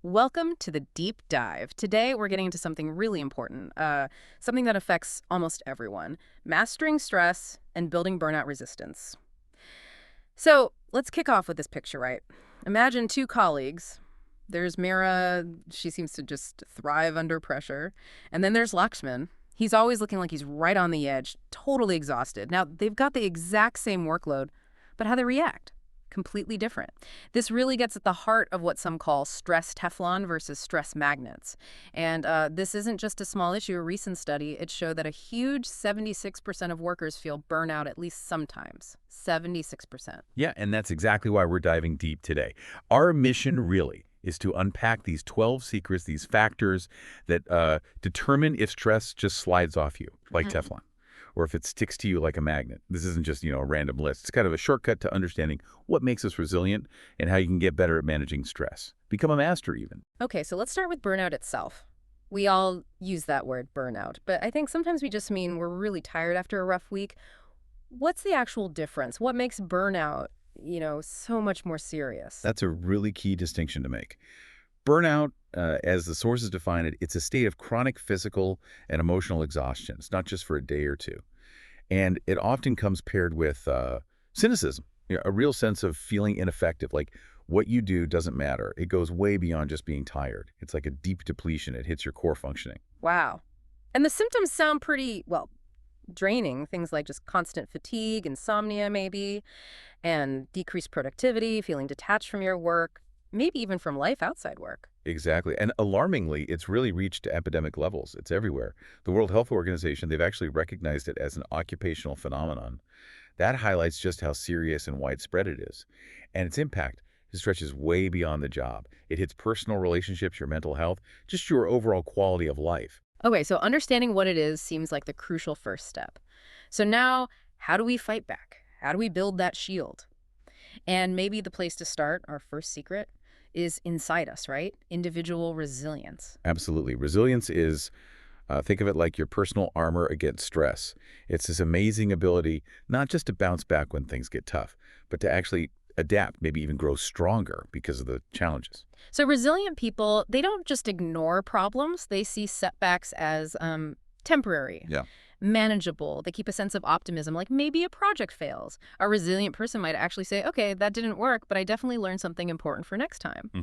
Welcome to the deep dive. Today, we're getting into something really important, something that affects almost everyone, mastering stress and building burnout resistance. So let's kick off with this picture, right? Imagine two colleagues. There's Meera, she seems to just thrive under pressure. And then there's Lakshman. He's always looking like he's right on the edge, totally exhausted. Now, they've got the exact same workload, but how they react, completely different. This really gets at the heart of what some call stress Teflon versus stress magnets. And this isn't just a small issue. A recent study, it showed that a huge 76% of workers feel burnout at least sometimes. 76%. Yeah, and that's exactly why we're diving deep today. Our mission really is to unpack these 12 secrets, these factors that determine if stress just slides off you, like Teflon, or if it sticks to you like a magnet. This isn't just, a random list. It's kind of a shortcut to understanding what makes us resilient and how you can get better at managing stress. Become a master even. Okay, so let's start with burnout itself. We all use that word, burnout, but I think sometimes we just mean we're really tired after a rough week. What's the actual difference? What makes burnout, so much more serious? That's a really key distinction to make. Burnout, as the sources define it, it's a state of chronic physical and emotional exhaustion. It's not just for a day or two. And it often comes paired with cynicism, a real sense of feeling ineffective, like what you do doesn't matter. It goes way beyond just being tired. It's like a deep depletion. It hits your core functioning. Wow. And the symptoms sound pretty, well, draining. Things like just constant fatigue, insomnia maybe, and decreased productivity, feeling detached from your work, maybe even from life outside work. Exactly. And alarmingly, it's really reached epidemic levels. It's everywhere. The World Health Organization, they've actually recognized it as an occupational phenomenon. That highlights just how serious and widespread it is. And its impact stretches way beyond the job. It hits personal relationships, your mental health, just your overall quality of life. Okay, so understanding what it is seems like the crucial first step. So now, how do we fight back? How do we build that shield? And maybe the place to start, our first secret, is inside us, right? Individual resilience. Absolutely. Resilience is, think of it like your personal armor against stress. It's this amazing ability not just to bounce back when things get tough, but to actually adapt, maybe even grow stronger because of the challenges. So resilient people, they don't just ignore problems. They see setbacks as temporary, Yeah. manageable. They keep a sense of optimism, like maybe a project fails. A resilient person might actually say, okay, that didn't work, but I definitely learned something important for next time. Hmm.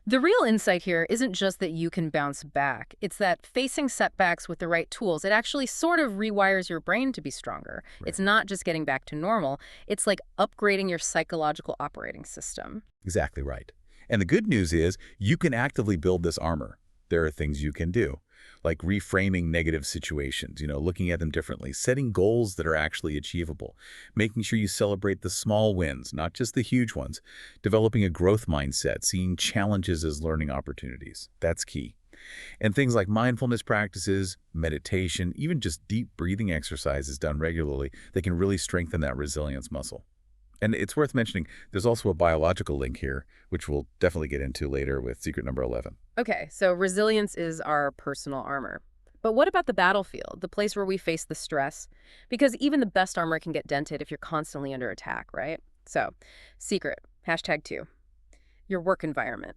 The real insight here isn't just that you can bounce back. It's that facing setbacks with the right tools, it actually sort of rewires your brain to be stronger. Right. It's not just getting back to normal. It's like upgrading your psychological operating system. Exactly right. And the good news is you can actively build this armor. There are things you can do, like reframing negative situations, looking at them differently, setting goals that are actually achievable, making sure you celebrate the small wins, not just the huge ones, developing a growth mindset, seeing challenges as learning opportunities. That's key. And things like mindfulness practices, meditation, even just deep breathing exercises done regularly, they can really strengthen that resilience muscle. And it's worth mentioning, there's also a biological link here, which we'll definitely get into later with secret number 11. Okay, so resilience is our personal armor. But what about the battlefield, the place where we face the stress? Because even the best armor can get dented if you're constantly under attack, right? So, secret, #2, your work environment.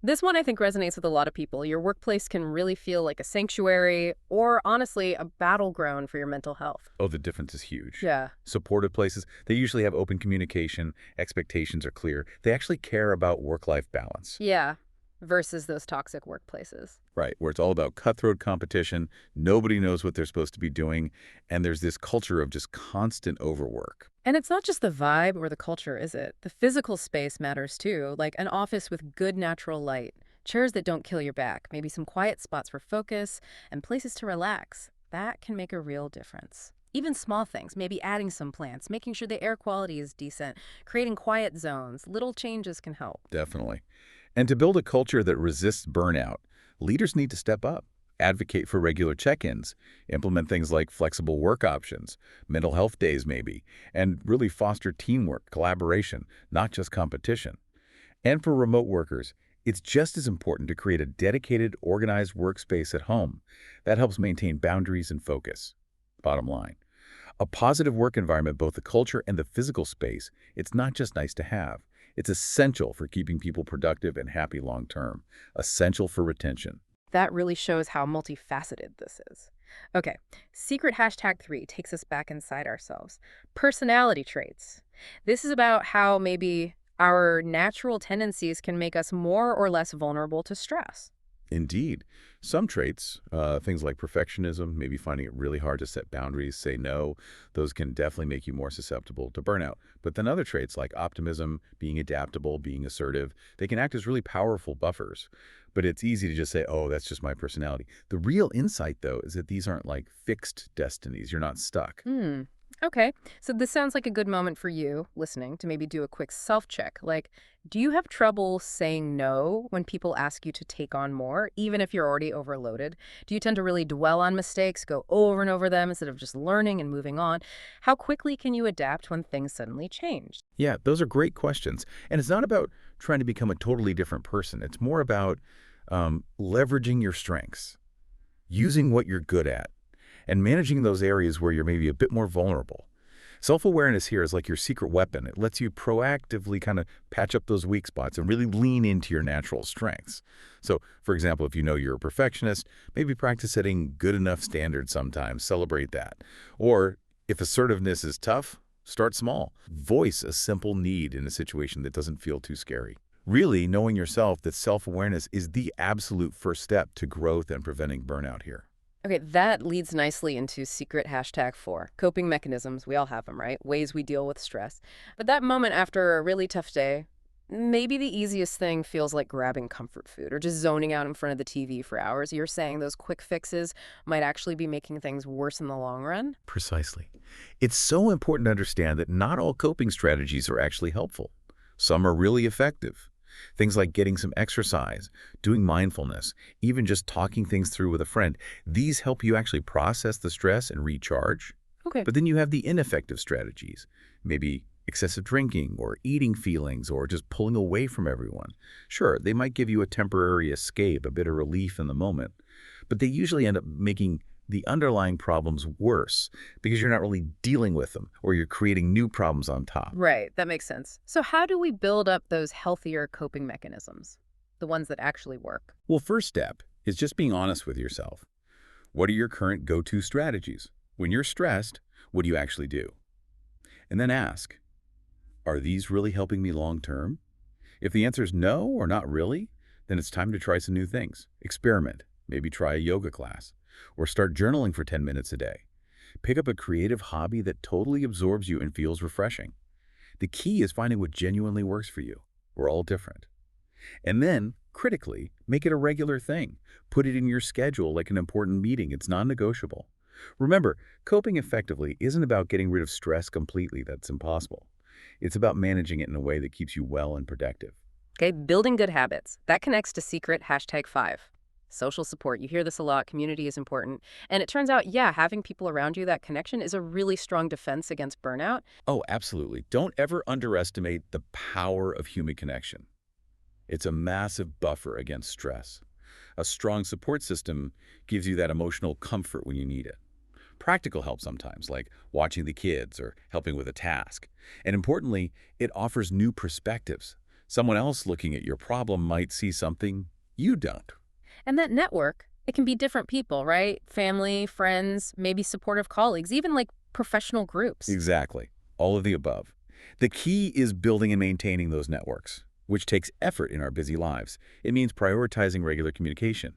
This one I think resonates with a lot of people. Your workplace can really feel like a sanctuary or, honestly, a battleground for your mental health. Oh, the difference is huge. Yeah. Supportive places, they usually have open communication, expectations are clear. They actually care about work-life balance. Yeah, versus those toxic workplaces. Right, where it's all about cutthroat competition, nobody knows what they're supposed to be doing, and there's this culture of just constant overwork. And it's not just the vibe or the culture, is it? The physical space matters too, like an office with good natural light, chairs that don't kill your back, maybe some quiet spots for focus, and places to relax. That can make a real difference. Even small things, maybe adding some plants, making sure the air quality is decent, creating quiet zones, little changes can help. Definitely. And to build a culture that resists burnout, leaders need to step up, advocate for regular check-ins, implement things like flexible work options, mental health days maybe, and really foster teamwork, collaboration, not just competition. And for remote workers, it's just as important to create a dedicated, organized workspace at home. That helps maintain boundaries and focus. Bottom line, a positive work environment, both the culture and the physical space, it's not just nice to have. It's essential for keeping people productive and happy long term. Essential for retention. That really shows how multifaceted this is. Okay, secret hashtag 3 takes us back inside ourselves. Personality traits. This is about how maybe our natural tendencies can make us more or less vulnerable to stress. Indeed. Some traits, things like perfectionism, maybe finding it really hard to set boundaries, say no, those can definitely make you more susceptible to burnout. But then other traits like optimism, being adaptable, being assertive, they can act as really powerful buffers. But it's easy to just say, oh, that's just my personality. The real insight, though, is that these aren't like fixed destinies. You're not stuck. Hmm. Okay. So this sounds like a good moment for you, listening, to maybe do a quick self-check. Like, do you have trouble saying no when people ask you to take on more, even if you're already overloaded? Do you tend to really dwell on mistakes, go over and over them instead of just learning and moving on? How quickly can you adapt when things suddenly change? Yeah, those are great questions. And it's not about trying to become a totally different person. It's more about leveraging your strengths, using what you're good at, and managing those areas where you're maybe a bit more vulnerable. Self-awareness here is like your secret weapon. It lets you proactively kind of patch up those weak spots and really lean into your natural strengths. So, for example, if you know you're a perfectionist, maybe practice setting good enough standards sometimes. Celebrate that. Or if assertiveness is tough, start small. Voice a simple need in a situation that doesn't feel too scary. Really, knowing yourself, that self-awareness is the absolute first step to growth and preventing burnout here. Okay, that leads nicely into secret hashtag 4, coping mechanisms. We all have them, right? Ways we deal with stress. But that moment after a really tough day, maybe the easiest thing feels like grabbing comfort food or just zoning out in front of the TV for hours. You're saying those quick fixes might actually be making things worse in the long run? Precisely. It's so important to understand that not all coping strategies are actually helpful. Some are really effective. Things like getting some exercise, doing mindfulness, even just talking things through with a friend. These help you actually process the stress and recharge. Okay. But then you have the ineffective strategies, maybe excessive drinking or eating feelings or just pulling away from everyone. Sure, they might give you a temporary escape, a bit of relief in the moment, but they usually end up making the underlying problems worse because you're not really dealing with them or you're creating new problems on top. Right, that makes sense. So how do we build up those healthier coping mechanisms? The ones that actually work? Well, first step is just being honest with yourself. What are your current go-to strategies? When you're stressed, what do you actually do? And then ask, are these really helping me long term? If the answer is no or not really, then it's time to try some new things. Experiment. Maybe try a yoga class or start journaling for 10 minutes a day. Pick up a creative hobby that totally absorbs you and feels refreshing. The key is finding what genuinely works for you. We're all different. And then, critically, make it a regular thing. Put it in your schedule like an important meeting. It's non-negotiable. Remember, coping effectively isn't about getting rid of stress completely. That's impossible. It's about managing it in a way that keeps you well and productive. Okay, building good habits. That connects to secret hashtag 5. Social support. You hear this a lot. Community is important. And it turns out, yeah, having people around you, that connection is a really strong defense against burnout. Oh, absolutely. Don't ever underestimate the power of human connection. It's a massive buffer against stress. A strong support system gives you that emotional comfort when you need it. Practical help sometimes, like watching the kids or helping with a task. And importantly, it offers new perspectives. Someone else looking at your problem might see something you don't. And that network, it can be different people, right? Family, friends, maybe supportive colleagues, even like professional groups. Exactly. All of the above. The key is building and maintaining those networks, which takes effort in our busy lives. It means prioritizing regular communication,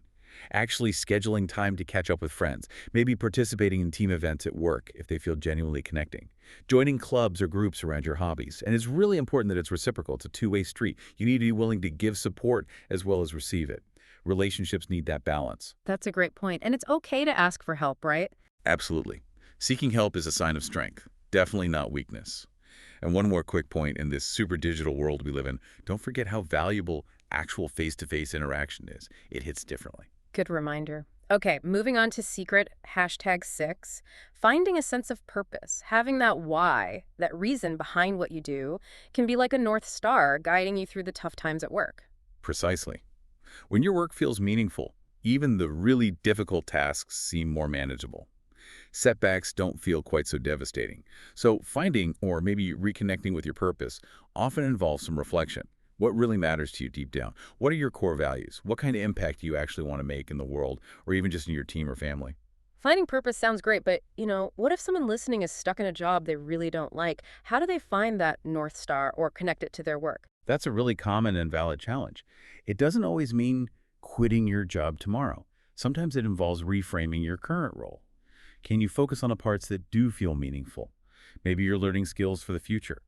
actually scheduling time to catch up with friends, maybe participating in team events at work if they feel genuinely connecting, joining clubs or groups around your hobbies. And it's really important that it's reciprocal. It's a two-way street. You need to be willing to give support as well as receive it. Relationships need that balance. That's a great point. And it's okay to ask for help, right? Absolutely. Seeking help is a sign of strength, definitely not weakness. And one more quick point in this super digital world we live in, don't forget how valuable actual face-to-face interaction is. It hits differently. Good reminder. Okay, moving on to secret hashtag 6, finding a sense of purpose. Having that why, that reason behind what you do, can be like a North Star guiding you through the tough times at work. Precisely. When your work feels meaningful, even the really difficult tasks seem more manageable. Setbacks don't feel quite so devastating. So finding or maybe reconnecting with your purpose often involves some reflection. What really matters to you deep down? What are your core values? What kind of impact do you actually want to make in the world or even just in your team or family? Finding purpose sounds great, but, what if someone listening is stuck in a job they really don't like? How do they find that North Star or connect it to their work? That's a really common and valid challenge. It doesn't always mean quitting your job tomorrow. Sometimes it involves reframing your current role. Can you focus on the parts that do feel meaningful? Maybe you're learning skills for the future.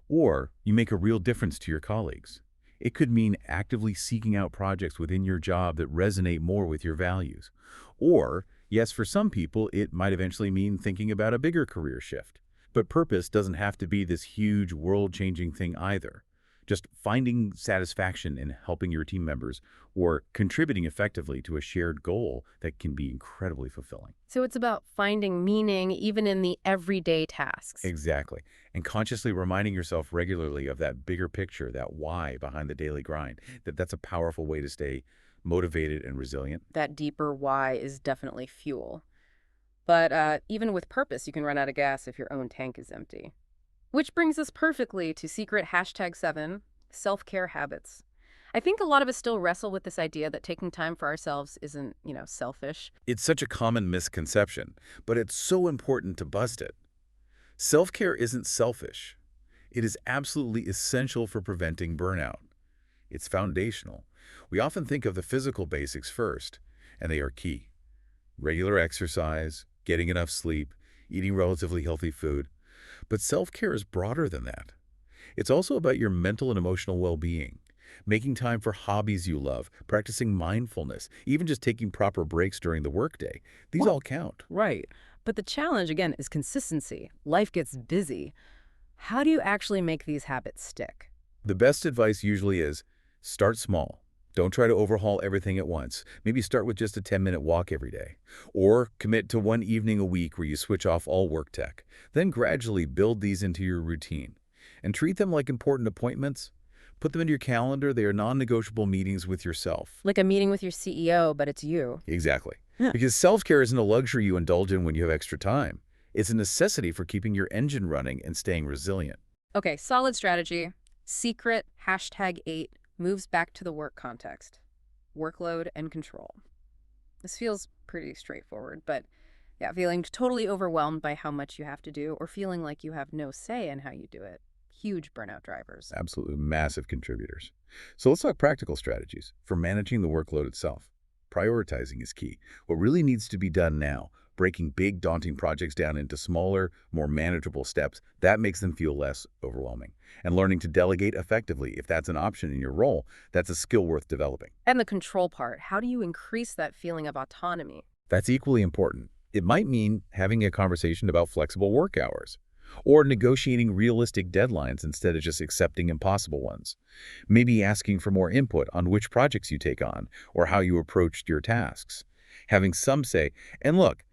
Or you make a real difference to your colleagues. It could mean actively seeking out projects within your job that resonate more with your values. Or, yes, for some people, it might eventually mean thinking about a bigger career shift. But purpose doesn't have to be this huge world-changing thing either. Just finding satisfaction in helping your team members or contributing effectively to a shared goal that can be incredibly fulfilling. So it's about finding meaning even in the everyday tasks. Exactly. And consciously reminding yourself regularly of that bigger picture, that why behind the daily grind, that's a powerful way to stay motivated and resilient. That deeper why is definitely fuel. But even with purpose, you can run out of gas if your own tank is empty. Which brings us perfectly to secret #7, self-care habits. I think a lot of us still wrestle with this idea that taking time for ourselves isn't, selfish. It's such a common misconception, but it's so important to bust it. Self-care isn't selfish. It is absolutely essential for preventing burnout. It's foundational. We often think of the physical basics first, and they are key. Regular exercise, getting enough sleep, eating relatively healthy food. But self-care is broader than that. It's also about your mental and emotional well-being, making time for hobbies you love, practicing mindfulness, even just taking proper breaks during the workday. These all count. Right. But the challenge, again, is consistency. Life gets busy. How do you actually make these habits stick? The best advice usually is start small. Don't try to overhaul everything at once. Maybe start with just a 10-minute walk every day. Or commit to one evening a week where you switch off all work tech. Then gradually build these into your routine. And treat them like important appointments. Put them into your calendar. They are non-negotiable meetings with yourself. Like a meeting with your CEO, but it's you. Exactly. Yeah. Because self-care isn't a luxury you indulge in when you have extra time. It's a necessity for keeping your engine running and staying resilient. Okay, solid strategy. Secret #8 moves back to the work context. Workload and control. This feels pretty straightforward, but yeah, feeling totally overwhelmed by how much you have to do or feeling like you have no say in how you do it. Huge burnout drivers. Absolutely massive contributors. So let's talk practical strategies for managing the workload itself. Prioritizing is key. What really needs to be done now, breaking big, daunting projects down into smaller, more manageable steps, that makes them feel less overwhelming. And learning to delegate effectively, if that's an option in your role, that's a skill worth developing. And the control part, how do you increase that feeling of autonomy? That's equally important. It might mean having a conversation about flexible work hours, or negotiating realistic deadlines instead of just accepting impossible ones. Maybe asking for more input on which projects you take on or how you approached your tasks. Having some say, and look,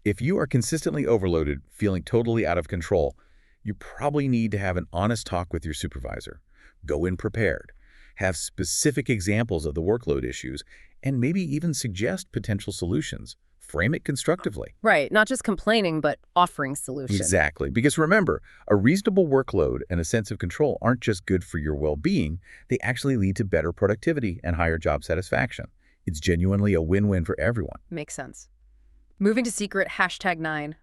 if you are consistently overloaded, feeling totally out of control, you probably need to have an honest talk with your supervisor. Go in prepared. Have specific examples of the workload issues, and maybe even suggest potential solutions. Frame it constructively. Right, not just complaining, but offering solutions. Exactly. Because remember, a reasonable workload and a sense of control aren't just good for your well-being, they actually lead to better productivity and higher job satisfaction. It's genuinely a win-win for everyone. Makes sense. Moving to secret #9,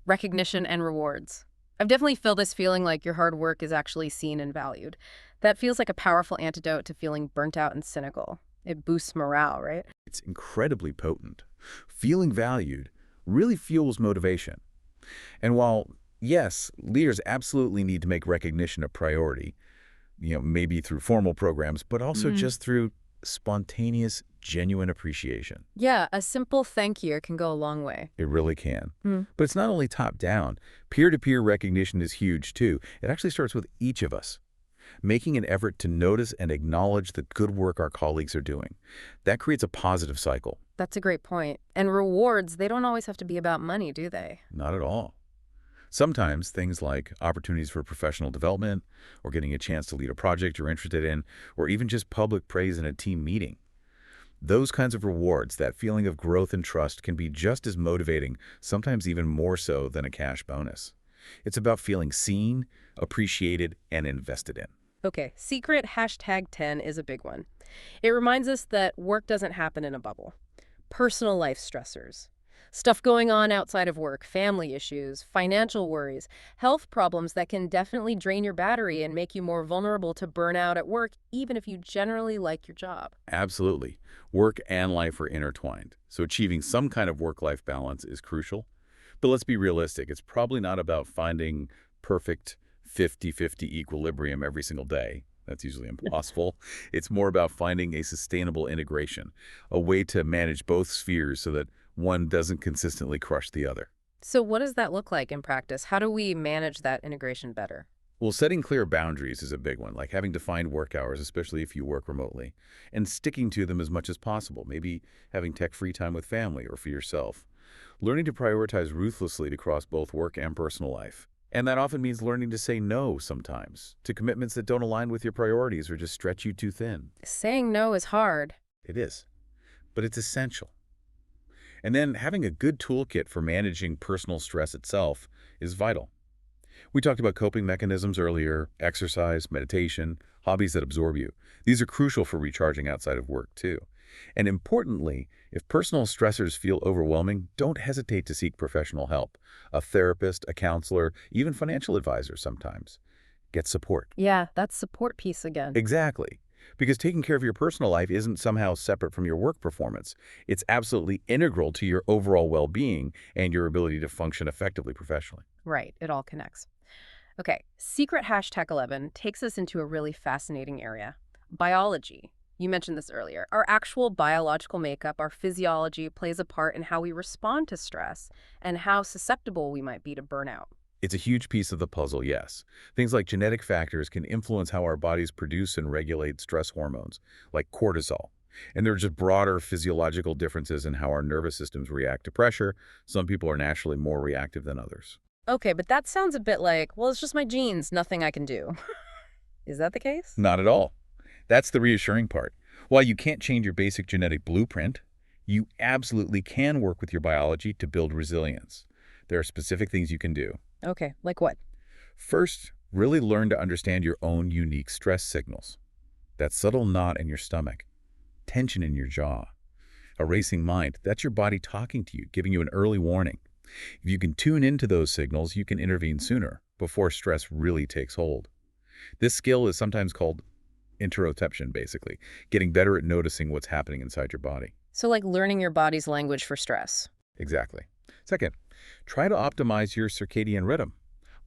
recognition and rewards. I've definitely felt this feeling like your hard work is actually seen and valued. That feels like a powerful antidote to feeling burnt out and cynical. It boosts morale, right? It's incredibly potent. Feeling valued really fuels motivation. And while, yes, leaders absolutely need to make recognition a priority, maybe through formal programs, but also just through spontaneous, genuine appreciation. Yeah, a simple thank you can go a long way. It really can. But it's not only top-down. Peer-to-peer recognition is huge, too. It actually starts with each of us, making an effort to notice and acknowledge the good work our colleagues are doing. That creates a positive cycle. That's a great point. And rewards, they don't always have to be about money, do they? Not at all. Sometimes things like opportunities for professional development, or getting a chance to lead a project you're interested in, or even just public praise in a team meeting. Those kinds of rewards, that feeling of growth and trust, can be just as motivating, sometimes even more so than a cash bonus. It's about feeling seen, appreciated, and invested in. Okay, secret hashtag 10 is a big one. It reminds us that work doesn't happen in a bubble. Personal life stressors, stuff going on outside of work, family issues, financial worries, health problems that can definitely drain your battery and make you more vulnerable to burnout at work, even if you generally like your job. Absolutely. Work and life are intertwined, so achieving some kind of work-life balance is crucial. But let's be realistic. It's probably not about finding perfect 50-50 equilibrium every single day. That's usually impossible. It's more about finding a sustainable integration, a way to manage both spheres so that one doesn't consistently crush the other. So what does that look like in practice? How do we manage that integration better? Well, setting clear boundaries is a big one, like having defined work hours, especially if you work remotely, and sticking to them as much as possible, maybe having tech-free time with family or for yourself. Learning to prioritize ruthlessly to cross both work and personal life. And that often means learning to say no sometimes, to commitments that don't align with your priorities or just stretch you too thin. Saying no is hard. It is, but it's essential. And then having a good toolkit for managing personal stress itself is vital. We talked about coping mechanisms earlier, exercise, meditation, hobbies that absorb you. These are crucial for recharging outside of work, too. And importantly, if personal stressors feel overwhelming, don't hesitate to seek professional help. A therapist, a counselor, even financial advisor sometimes. Get support. Yeah, that's support piece again. Exactly. Because taking care of your personal life isn't somehow separate from your work performance. It's absolutely integral to your overall well-being and your ability to function effectively professionally. Right, it all connects. Okay, secret hashtag 11 takes us into a really fascinating area. Biology. You mentioned this earlier. Our actual biological makeup, our physiology, plays a part in how we respond to stress and how susceptible we might be to burnout. It's a huge piece of the puzzle, yes. Things like genetic factors can influence how our bodies produce and regulate stress hormones, like cortisol. And there are just broader physiological differences in how our nervous systems react to pressure. Some people are naturally more reactive than others. Okay, but that sounds a bit like, well, it's just my genes, nothing I can do. Is that the case? Not at all. That's the reassuring part. While you can't change your basic genetic blueprint, you absolutely can work with your biology to build resilience. There are specific things you can do. Okay, like what? First, really learn to understand your own unique stress signals. That subtle knot in your stomach, tension in your jaw, a racing mind, that's your body talking to you, giving you an early warning. If you can tune into those signals, you can intervene sooner, before stress really takes hold. This skill is sometimes called interoception, basically, getting better at noticing what's happening inside your body. So like learning your body's language for stress. Exactly. Second, try to optimize your circadian rhythm.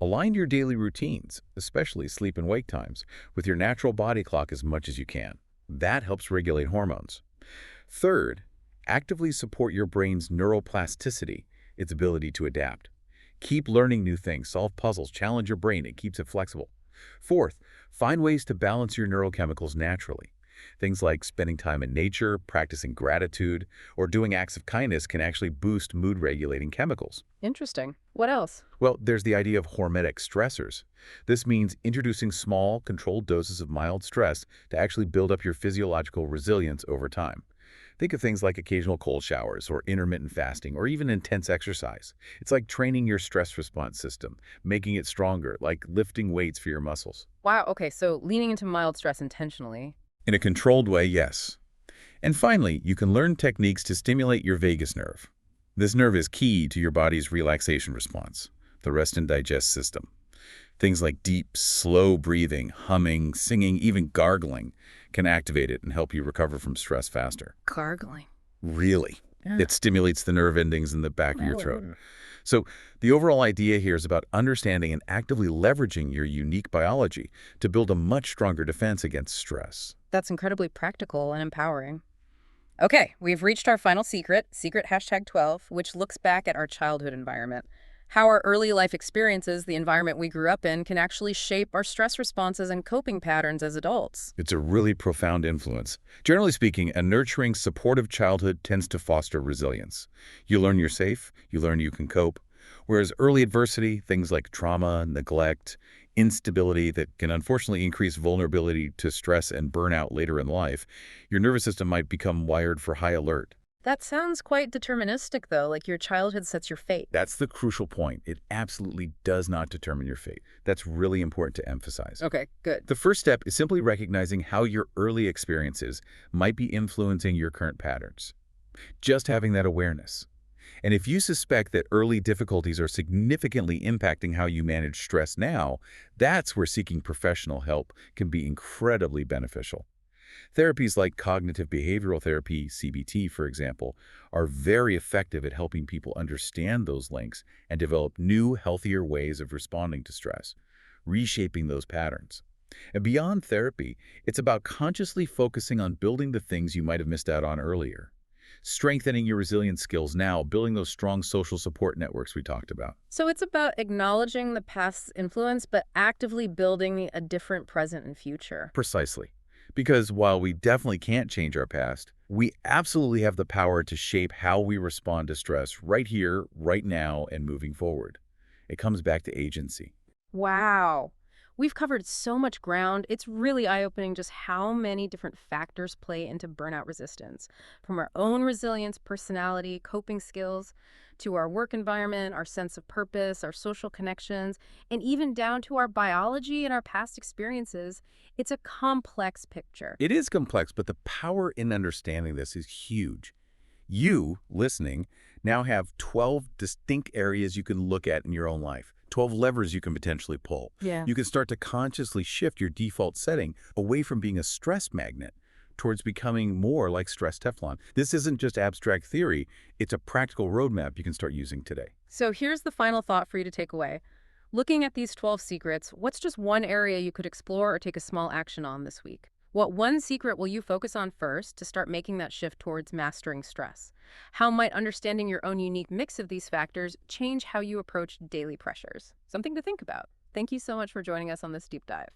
Align your daily routines, especially sleep and wake times, with your natural body clock as much as you can. That helps regulate hormones. Third, actively support your brain's neuroplasticity, its ability to adapt. Keep learning new things, solve puzzles, challenge your brain. It keeps it flexible. Fourth, find ways to balance your neurochemicals naturally. Things like spending time in nature, practicing gratitude, or doing acts of kindness can actually boost mood-regulating chemicals. Interesting. What else? Well, there's the idea of hormetic stressors. This means introducing small, controlled doses of mild stress to actually build up your physiological resilience over time. Think of things like occasional cold showers or intermittent fasting or even intense exercise. It's like training your stress response system, making it stronger, like lifting weights for your muscles. Wow, okay, so leaning into mild stress intentionally. In a controlled way, yes. And finally, you can learn techniques to stimulate your vagus nerve. This nerve is key to your body's relaxation response, the rest and digest system. Things like deep, slow breathing, humming, singing, even gargling can activate it and help you recover from stress faster. Gargling. Really. Yeah. It stimulates the nerve endings in the back of your throat. So the overall idea here is about understanding and actively leveraging your unique biology to build a much stronger defense against stress. That's incredibly practical and empowering. Okay, we've reached our final secret hashtag 12, which looks back at our childhood environment. How our early life experiences, the environment we grew up in, can actually shape our stress responses and coping patterns as adults. It's a really profound influence. Generally speaking, a nurturing, supportive childhood tends to foster resilience. You learn you're safe, you learn you can cope, whereas early adversity, things like trauma, neglect, instability that can unfortunately increase vulnerability to stress and burnout later in life, your nervous system might become wired for high alert. That sounds quite deterministic, though, like your childhood sets your fate. That's the crucial point. It absolutely does not determine your fate. That's really important to emphasize. Okay, good. The first step is simply recognizing how your early experiences might be influencing your current patterns. Just having that awareness. And if you suspect that early difficulties are significantly impacting how you manage stress now, that's where seeking professional help can be incredibly beneficial. Therapies like cognitive behavioral therapy, CBT, for example, are very effective at helping people understand those links and develop new, healthier ways of responding to stress, reshaping those patterns. And beyond therapy, it's about consciously focusing on building the things you might have missed out on earlier. Strengthening your resilience skills now, building those strong social support networks we talked about. So it's about acknowledging the past's influence, but actively building a different present and future. Precisely. Because while we definitely can't change our past, we absolutely have the power to shape how we respond to stress right here, right now, and moving forward. It comes back to agency. Wow. We've covered so much ground. It's really eye-opening just how many different factors play into burnout resistance. From our own resilience, personality, coping skills, to our work environment, our sense of purpose, our social connections, and even down to our biology and our past experiences. It's a complex picture. It is complex, but the power in understanding this is huge. You, listening, now have 12 distinct areas you can look at in your own life. 12 levers you can potentially pull. Yeah. You can start to consciously shift your default setting away from being a stress magnet towards becoming more like stress Teflon. This isn't just abstract theory, it's a practical roadmap you can start using today. So here's the final thought for you to take away. Looking at these 12 secrets, what's just one area you could explore or take a small action on this week? What one secret will you focus on first to start making that shift towards mastering stress? How might understanding your own unique mix of these factors change how you approach daily pressures? Something to think about. Thank you so much for joining us on this deep dive.